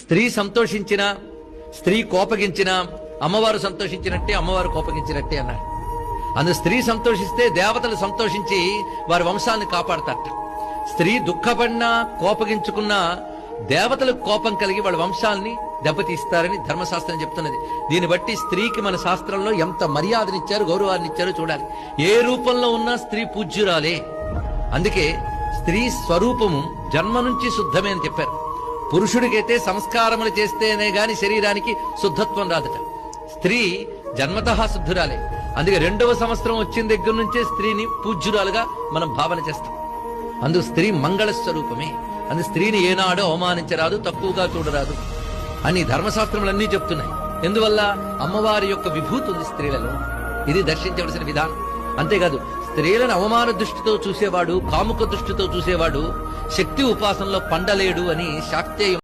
స్త్రీ సంతోషించినా, స్త్రీ కోపగించినా అమ్మవారు సంతోషించినట్టే, అమ్మవారు కోపగించినట్టే అన్నాడు. అందుకు స్త్రీ సంతోషిస్తే దేవతలు సంతోషించి వారి వంశాలను కాపాడతారట. స్త్రీ దుఃఖపడినా, కోపగించుకున్నా దేవతలకు కోపం కలిగి వాళ్ళ వంశాలని దెబ్బతీస్తారని ధర్మశాస్త్రం చెప్తున్నది. దీన్ని బట్టి స్త్రీకి మన శాస్త్రంలో ఎంత మర్యాదనిచ్చారు, గౌరవాన్నిచ్చారో చూడాలి. ఏ రూపంలో ఉన్నా స్త్రీ పూజ్యురాలే. అందుకే స్త్రీ స్వరూపము జన్మ నుంచి శుద్ధమే అని చెప్పారు. పురుషుడికైతే సంస్కారములు చేస్తేనే గాని శరీరానికి శుద్ధత్వం రాదట. స్త్రీ జన్మతః శుద్ధురాలే. అందుకే 2వ సంవత్సరం వచ్చిన దగ్గర నుంచే స్త్రీని పూజ్యురాలుగా మనం భావన చేస్తాం. అందుకు స్త్రీ మంగళ స్వరూపమే. అందుకు స్త్రీని ఏనాడో అవమానించరాదు, తక్కువగా చూడరాదు అని ధర్మశాస్త్రములన్నీ చెప్తున్నాయి. ఎందువల్ల? అమ్మవారి యొక్క విభూతి ఉంది స్త్రీలలో. ఇది దర్శించవలసిన విధానం. అంతేకాదు, స్త్రీలను అవమాన దృష్టితో చూసేవాడు, కాముక దృష్టితో చూసేవాడు శక్తి ఉపాసనలో పండలేడు అని శాక్తేయం